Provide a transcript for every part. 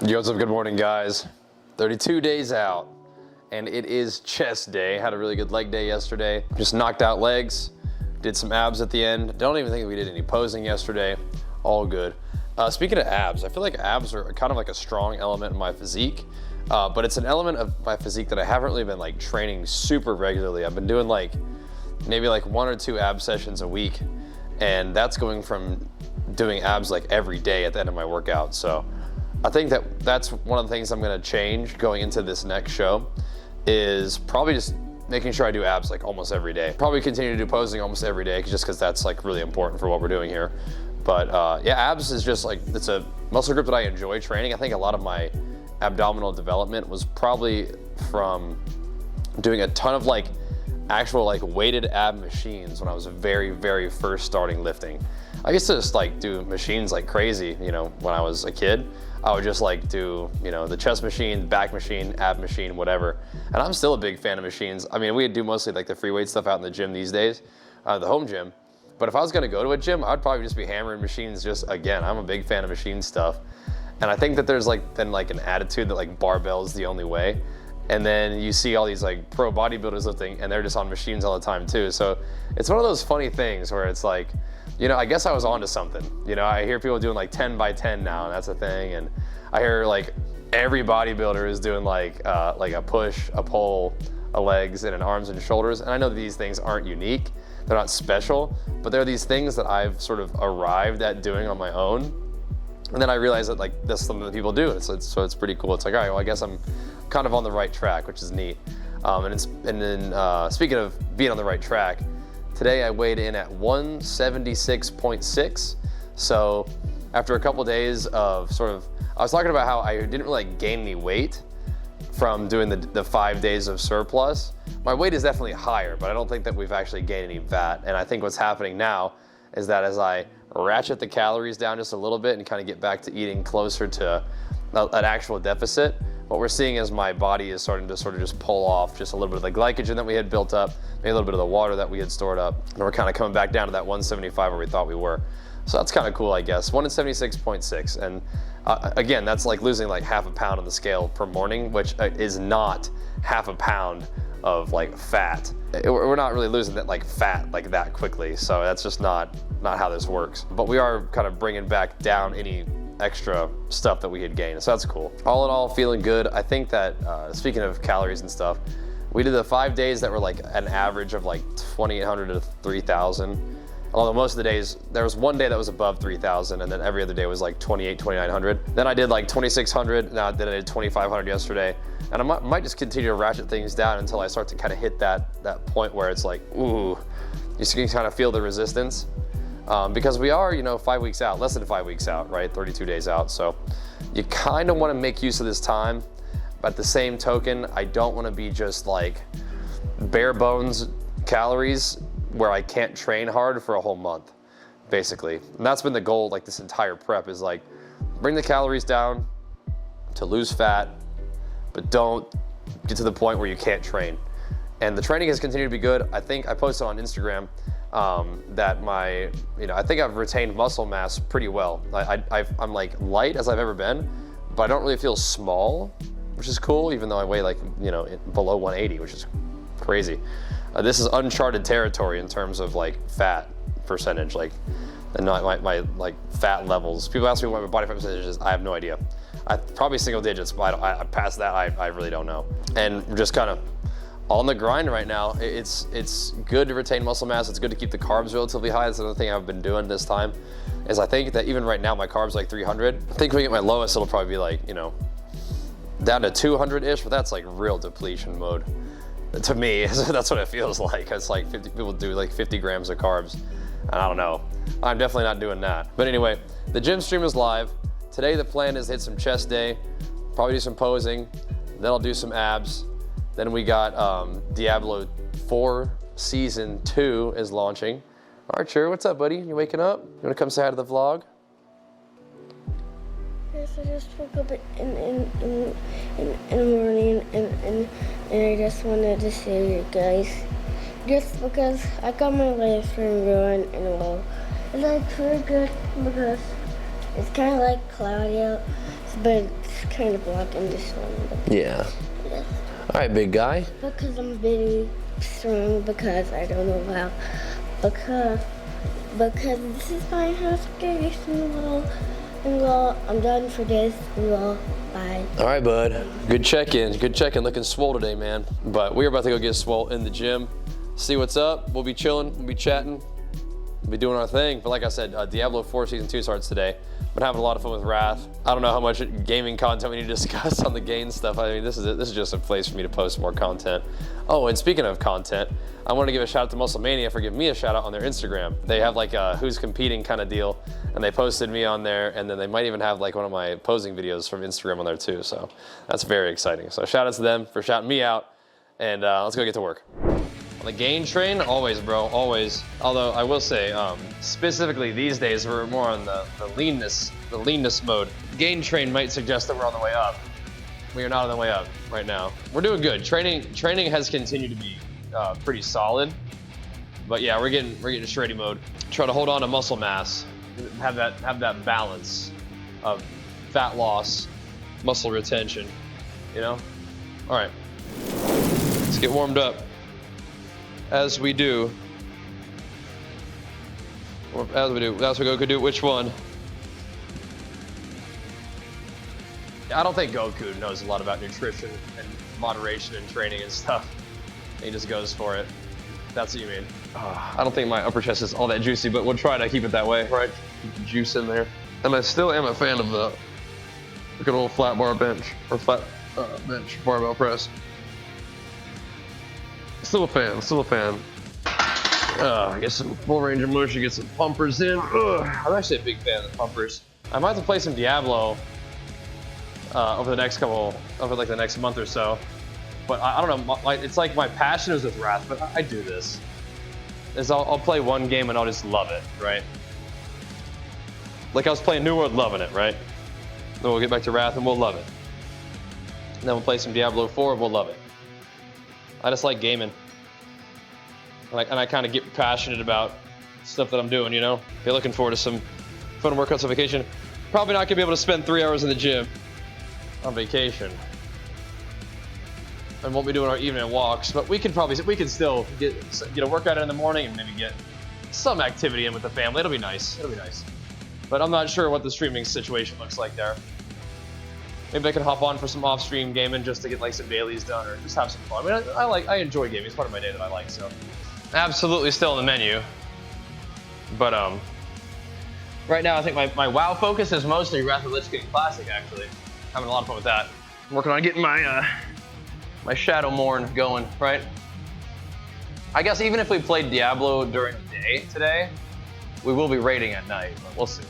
Joseph, good morning, guys. 32 days out, and it is chest day. Had a really good leg day yesterday. Just knocked out legs, did some abs at the end. Don't even think we did any posing yesterday. All good. Speaking of abs, I feel like abs are kind of like a strong element in my physique, but it's an element of my physique that I haven't really been like training super regularly. I've been doing like maybe like 1 or 2 ab sessions a week, and that's going from doing abs like every day at the end of my workout. So I think that that's one of the things I'm gonna change going into this next show, is probably just making sure I do abs like almost every day. Probably continue to do posing almost every day, just because that's like really important for what we're doing here. But yeah, abs is just like, it's a muscle group that I enjoy training. I think a lot of my abdominal development was probably from doing a ton of like actual like weighted ab machines when I was very first starting lifting. I used to just like do machines like crazy, you know, when I was a kid. I would just like do, you know, the chest machine, back machine, ab machine, whatever. And I'm still a big fan of machines. I mean, we do mostly like the free weight stuff out in the gym these days, the home gym. But if I was gonna go to a gym, I'd probably just be hammering machines just again. I'm a big fan of machine stuff. And I think that there's like then like an attitude that like barbell is the only way. And then you see all these like pro bodybuilders lifting and they're just on machines all the time too. So it's one of those funny things where it's like, you know, I guess I was onto something. You know, I hear people doing like 10 by 10 now, and that's a thing. And I hear like every bodybuilder is doing like a push, a pull, a legs, and an arms and shoulders. And I know that these things aren't unique. They're not special, but they're these things that I've sort of arrived at doing on my own. And then I realized that like that's something that people do. So it's pretty cool. It's like, all right, well, I guess I'm kind of on the right track, which is neat. And then speaking of being on the right track, today I weighed in at 176.6. So after a couple days of sort of, I was talking about how I didn't really like gain any weight from doing the 5 days of surplus. My weight is definitely higher, but I don't think that we've actually gained any fat. And I think what's happening now is that as I ratchet the calories down just a little bit and kind of get back to eating closer to an actual deficit, what we're seeing is my body is starting to sort of just pull off just a little bit of the glycogen that we had built up, maybe a little bit of the water that we had stored up, and we're kind of coming back down to that 175 where we thought we were. So that's kind of cool, I guess. 176.6, and again, that's like losing like half a pound on the scale per morning, which is not half a pound of like fat. We're not really losing that like fat like that quickly, so that's just not how this works. But we are kind of bringing back down any extra stuff that we had gained, so that's cool. All in all, feeling good. I think that speaking of calories and stuff, we did the 5 days that were like an average of like 2,800 to 3,000. Although most of the days, there was one day that was above 3,000, and then every other day was like 2,800, 2,900. Then I did like 2,600, now then I did 2,500 yesterday. And I might just continue to ratchet things down until I start to kind of hit that point where it's like, ooh, you can kind of feel the resistance. Because we are, you know, 5 weeks out, less than 5 weeks out, right? 32 days out. So you kind of want to make use of this time. But at the same token, I don't want to be just like bare bones calories where I can't train hard for a whole month, basically. And that's been the goal, like this entire prep, is like bring the calories down to lose fat, but don't get to the point where you can't train. And the training has continued to be good. I think I posted on Instagram that I think I've retained muscle mass pretty well. I'm like light as I've ever been, but I don't really feel small, which is cool, even though I weigh like, you know, below 180, which is crazy. This is uncharted territory in terms of like fat percentage, like, and my like fat levels. People ask me what my body fat percentage is. I have no idea. Probably single digits, but I past that, I really don't know. And we're just kind of on the grind right now. It's good to retain muscle mass. It's good to keep the carbs relatively high. That's another thing I've been doing this time, is I think that even right now my carbs like 300. I think when we get my lowest, it'll probably be like, you know, down to 200-ish, but that's like real depletion mode. To me, that's what it feels like. It's like people do like 50 grams of carbs, and I don't know. I'm definitely not doing that. But anyway, the gym stream is live. Today the plan is to hit some chest day, probably do some posing, then I'll do some abs. Then we got Diablo 4 Season 2 is launching. Archer, what's up, buddy? You waking up? You wanna come say hi to the vlog? Yes, I just woke up in the morning and I just wanted to see you guys. Just because I got my live stream going and well, it's like pretty good because it's kind of like cloudy out. but it's kind of blocking this one. But Yeah. yeah. All right, big guy. Because I'm very strong, because I don't know how. Because this is my house, guys. I'm done for this. Bye. All right, bud. Good check-in. Good check-in. Looking swole today, man. But we're about to go get swole in the gym. See what's up. We'll be chilling. We'll be chatting. We'll be doing our thing. But like I said, Diablo 4 Season 2 starts today. Been having a lot of fun with Wrath. I don't know how much gaming content we need to discuss on the gain stuff. I mean, this is just a place for me to post more content. Oh, and speaking of content, I want to give a shout out to Musclemania for giving me a shout out on their Instagram. They have like a who's competing kind of deal, and they posted me on there, and then they might even have like one of my posing videos from Instagram on there too. So that's very exciting. So shout out to them for shouting me out, and let's go get to work. On the gain train, always, bro, always. Although I will say, specifically these days, we're more on the leanness mode. Gain train might suggest that we're on the way up. We are not on the way up right now. We're doing good. Training has continued to be pretty solid, but yeah, we're getting shreddy mode. Try to hold on to muscle mass, have that balance of fat loss, muscle retention. You know. All right, let's get warmed up. As we do. As we go could do which one? I don't think Goku knows a lot about nutrition and moderation and training and stuff. He just goes for it. That's what you mean. I don't think my upper chest is all that juicy, but we'll try to keep it that way, right? Keep the juice in there. And I still am a fan of the good old flat bar bench, or flat bench barbell press. Still a fan. Get some full range of motion, get some pumpers in. I'm actually a big fan of the pumpers. I might have to play some Diablo over the next month or so. But I don't know, it's like my passion is with Wrath, but I do this. I'll play one game and I'll just love it, right? Like I was playing New World, loving it, right? Then we'll get back to Wrath and we'll love it. And then we'll play some Diablo 4 and we'll love it. I just like gaming. And I kind of get passionate about stuff that I'm doing, you know? You're looking forward to some fun workouts on vacation. Probably not gonna be able to spend 3 hours in the gym on vacation. And won't be doing our evening walks, but we can still get a workout in the morning and maybe get some activity in with the family. It'll be nice. But I'm not sure what the streaming situation looks like there. Maybe I can hop on for some off-stream gaming just to get like some dailies done or just have some fun. I mean, I enjoy gaming. It's part of my day that I like, so. Absolutely still on the menu. But right now I think my WoW focus is mostly Wrath of the Lich King Classic, actually. Having a lot of fun with that. I'm working on getting my my Shadow Morn going, right? I guess even if we played Diablo during the day today, we will be raiding at night, but we'll see.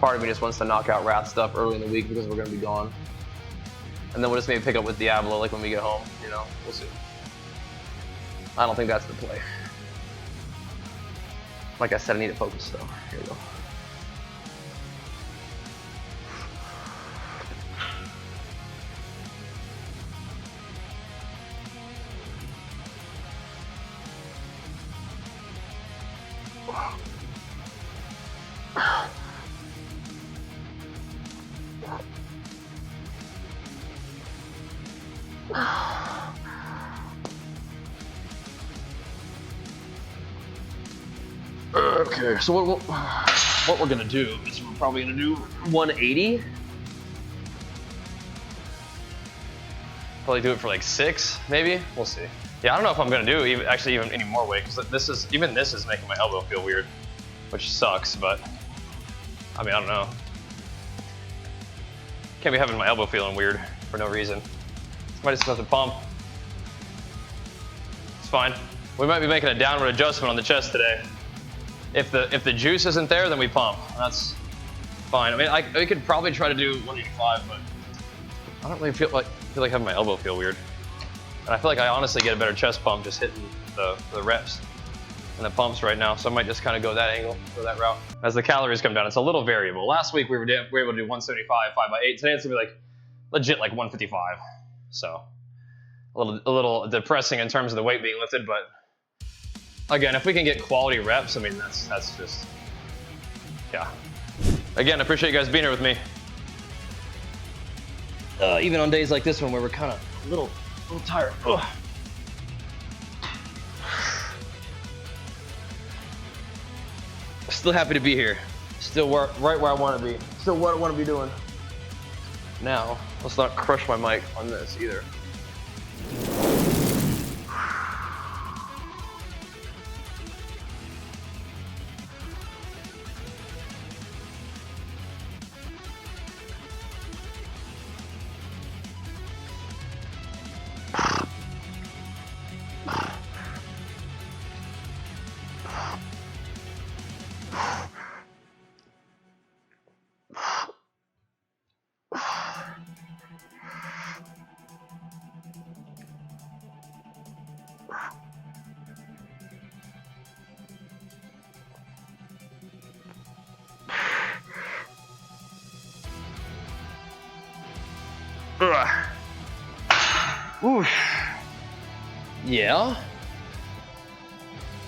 Part of me just wants to knock out Wrath stuff early in the week because we're gonna be gone. And then we'll just maybe pick up with Diablo like when we get home, you know? We'll see. I don't think that's the play. Like I said, I need to focus though. Here we go. Okay, so what we're gonna do is we're probably gonna do 180. Probably do it for like 6, maybe. We'll see. Yeah, I don't know if I'm gonna do even any more weight because this is making my elbow feel weird, which sucks. But I mean, I don't know. Can't be having my elbow feeling weird for no reason. Might just have to pump. It's fine. We might be making a downward adjustment on the chest today. If the juice isn't there, then we pump. That's fine. I mean, we could probably try to do 185, but I don't really feel like having my elbow feel weird. And I feel like I honestly get a better chest pump just hitting the reps and the pumps right now. So I might just kind of go that angle, go that route. As the calories come down, it's a little variable. Last week we were able to do 175, 5x8. Today it's gonna be like legit like 155. So a little depressing in terms of the weight being lifted, but again, if we can get quality reps, I mean, that's just Yeah. Again, I appreciate you guys being here with me. Even on days like this one where we're kind of a little tired. Ugh. Still happy to be here. Still right where I want to be. Still what I want to be doing. Now, let's not crush my mic on this either. Oof. Yeah.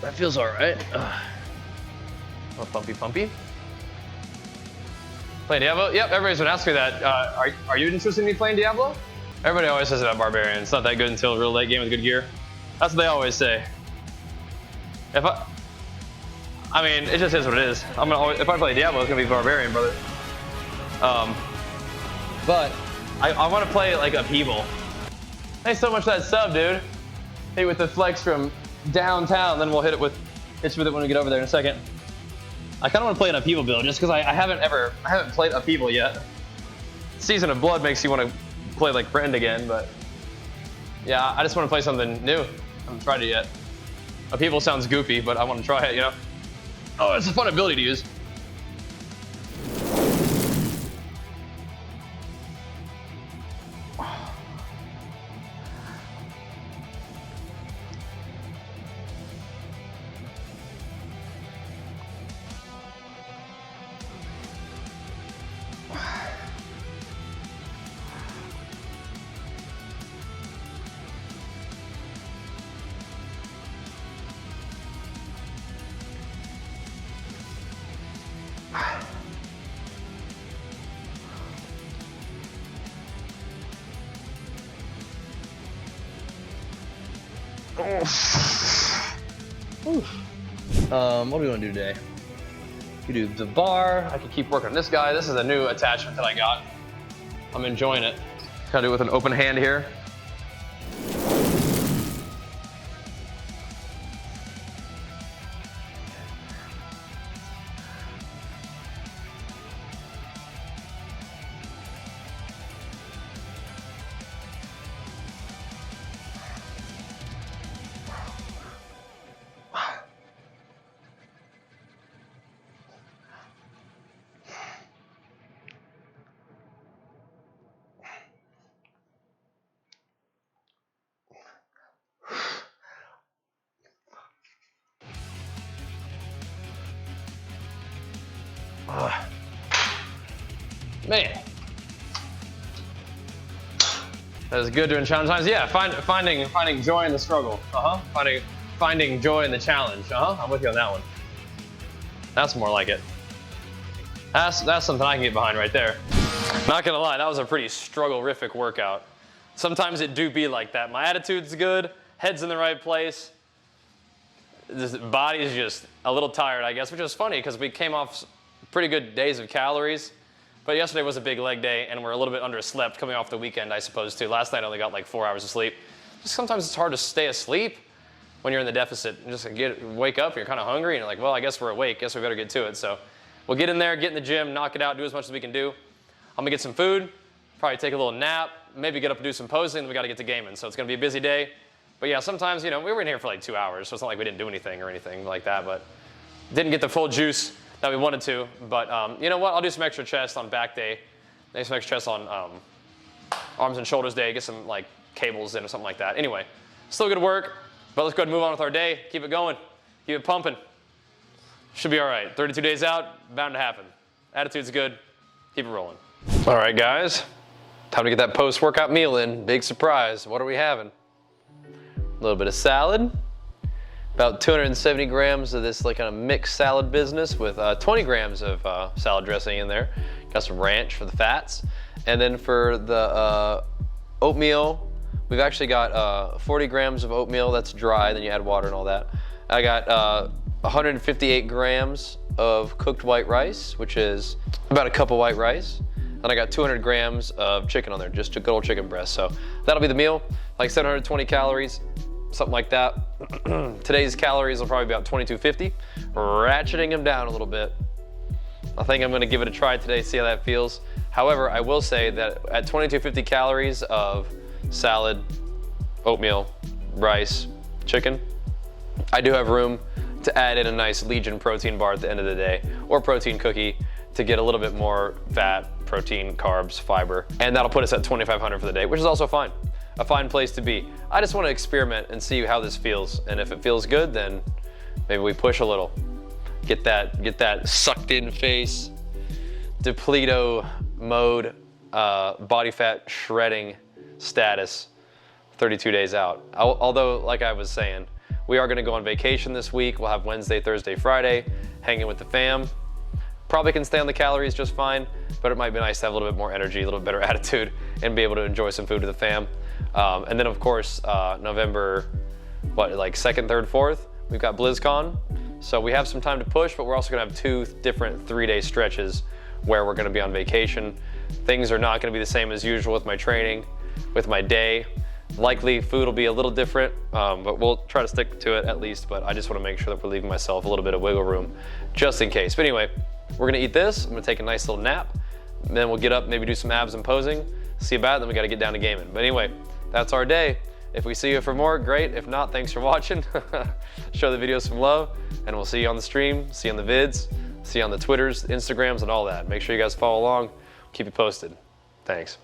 That feels all right. Oh, pumpy. Playing Diablo? Yep, everybody's been asking me that. Are you interested in me playing Diablo? Everybody always says about Barbarian. It's not that good until a real late game with good gear. That's what they always say. I mean, it just is what it is. If I play Diablo, it's gonna be Barbarian, brother. But I want to play like Upheaval. Thanks so much for that sub, dude. Hey, with the flex from downtown, then we'll hit you with it when we get over there in a second. I kind of want to play an Upheaval build just because I haven't played Upheaval yet. Season of Blood makes you want to play like Friend again, but yeah, I just want to play something new. I haven't tried it yet. Upheaval sounds goofy, but I want to try it, you know? Oh, it's a fun ability to use. What do we want to do today? We do the bar. I can keep working on this guy. This is a new attachment that I got. I'm enjoying it. Kind of do it with an open hand here. Man, that is good during challenge times. Yeah, finding joy in the struggle. Finding joy in the challenge. I'm with you on that one. That's more like it. That's something I can get behind right there. Not gonna lie, that was a pretty struggle-rific workout. Sometimes it do be like that. My attitude's good, head's in the right place. This body is just a little tired, I guess, which is funny because we came off pretty good days of calories. But yesterday was a big leg day, and we're a little bit underslept coming off the weekend, I suppose, too. Last night I only got like 4 hours of sleep. Just sometimes it's hard to stay asleep when you're in the deficit. And just wake up, and you're kind of hungry, and you're like, well, I guess we're awake. Guess we better get to it. So we'll get in there, get in the gym, knock it out, do as much as we can do. I'm going to get some food, probably take a little nap, maybe get up and do some posing, and we got to get to gaming. So it's going to be a busy day. But yeah, sometimes, you know, we were in here for like 2 hours, so it's not like we didn't do anything or anything like that. But didn't get the full juice that we wanted to. But you know what? I'll do some extra chest on back day. Maybe some extra chest on arms and shoulders day, get some like cables in or something like that. Anyway, still good work, but let's go ahead and move on with our day. Keep it going, keep it pumping. Should be all right. 32 days out, bound to happen. Attitude's good, keep it rolling. All right, guys, time to get that post-workout meal in. Big surprise, what are we having? A little bit of salad, About 270 grams of this like kind of mixed salad business with 20 grams of salad dressing in there. Got some ranch for the fats. And then for the oatmeal, we've actually got 40 grams of oatmeal that's dry, then you add water and all that. I got 158 grams of cooked white rice, which is about a cup of white rice. And I got 200 grams of chicken on there, just a good old chicken breast. So that'll be the meal, like 720 calories, something like that. Today's calories will probably be about 2250, ratcheting them down a little bit. I think I'm gonna give it a try today, see how that feels. However, I will say that at 2250 calories of salad, oatmeal, rice, chicken, I do have room to add in a nice Legion protein bar at the end of the day, or protein cookie to get a little bit more fat, protein, carbs, fiber, and that'll put us at 2500 for the day, which is also fine. A fine place to be. I just want to experiment and see how this feels, and if it feels good, then maybe we push a little. Get that sucked in face, depleto mode, body fat shredding status 32 days out. Although, like I was saying, we are gonna go on vacation this week. We'll have Wednesday, Thursday, Friday, hanging with the fam. Probably can stay on the calories just fine, but it might be nice to have a little bit more energy, a little bit better attitude, and be able to enjoy some food with the fam. And then of course, November, like 2nd, 3rd, 4th, we've got BlizzCon. So we have some time to push, but we're also gonna have 2 different 3-day stretches where we're gonna be on vacation. Things are not gonna be the same as usual with my training, with my day. Likely food will be a little different, but we'll try to stick to it at least, but I just wanna make sure that we're leaving myself a little bit of wiggle room just in case. But anyway, we're gonna eat this, I'm gonna take a nice little nap, and then we'll get up, maybe do some abs and posing, see about it, then we gotta get down to gaming. But anyway, that's our day. If we see you for more, great. If not, thanks for watching. Show the videos some love, and we'll see you on the stream, see you on the vids, see you on the Twitters, Instagrams, and all that. Make sure you guys follow along. Keep you posted. Thanks.